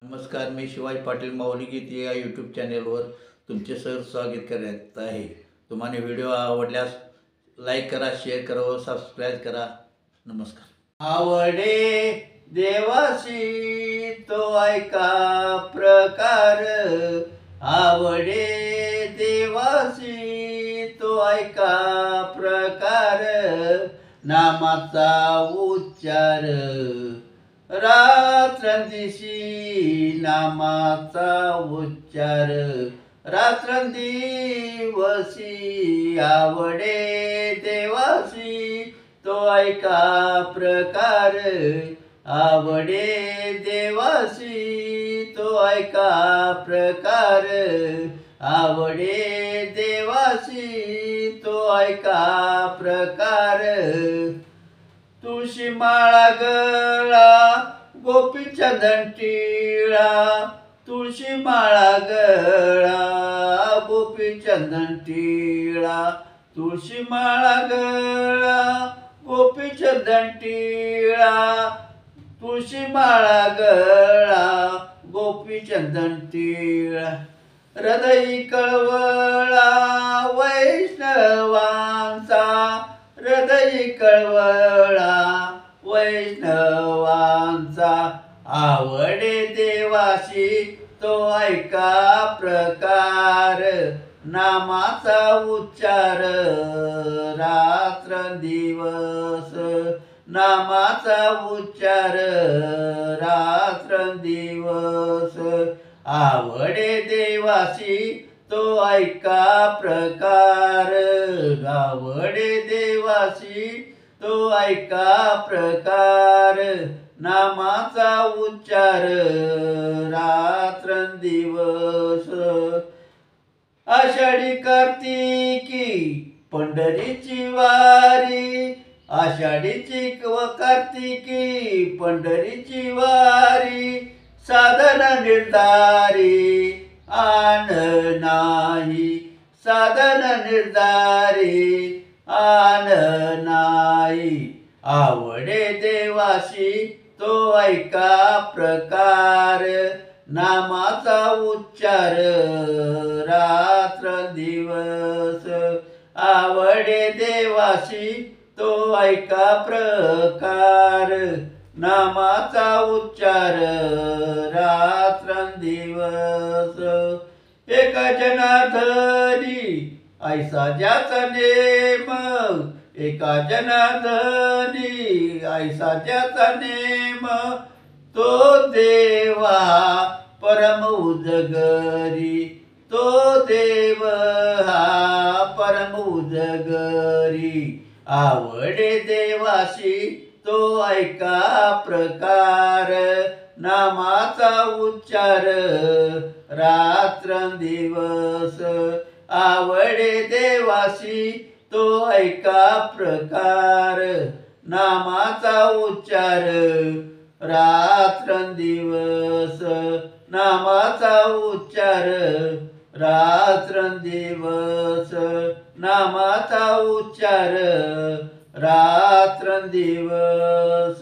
नमस्कार, मी शिवाजी पाटील माऊली गीत या यूट्यूब चॅनेलवर तुमचे स्वागत करत आहे. तुम्हाला व्हिडिओ आवडल्यास लाईक करा, शेअर करा व सबस्क्राईब करा. नमस्कार. आवडे देवासी तो ऐका प्रकार, आवडे देवासी तो ऐका प्रकार, नामाचा उच्चार रात्रंदिशी, नामाचा उच्चार रात्रंदिवसी, आवडे देवासी तो ऐका प्रकार, आवडे देवासी तो ऐका प्रकार, आवडे देवासी तो ऐका प्रकार. तुळशी माळा गळा गोपीच्या दंटिळा, तुळशी माळा गळा गोपीच्या दंटिळा, तुळशी माळा गळा गोपीच्या दंटिळा, तुळशी माळा गळा गोपीच्या दंटिळा. हृदयी कळवळा वैष्णवांचा, हृदयी कळवळा वैष्णवांचा, आवडे देवासी तो ऐका प्रकार, नामाचा उच्चार रात्रंदिवस, नामाचा उच्चार रात्रंदिवस, आवडे देवासी तो ऐका प्रकार, आवडे देवासी तो ऐका प्रकार, नामाचा उच्चार रात्रंदिवस. आषाढी कार्तिकी पंढरीची वारी, आषाढीची व कार्तिकी पंढरीची वारी, साधन निर्धारी आन नाही, साधन निर्धारी आन नाही, आवडे देवासी तो ऐका प्रकार, नामाचा उच्चार रात्रंदिवस, आवडे देवासी तो ऐका प्रकार, नामाचा उच्चार रात्रंदिवस. एका जनार्दनी ऐसा ज्याचा नेम, एका जनार्दनी ऐसा ज्याचा नेम, तो देवा परम उजगरी, तो देव हा परम उजगरी, आवडे देवासी तो ऐका प्रकार, नामाचा उच्चार रात्रंदिवस, आवडे देवासी तो ऐका प्रकार, नामाचा उच्चार रात्रंदिवस, नामाचा उच्चार रात्रंदिवस, नामाचा उच्चार रात्रंदिवस.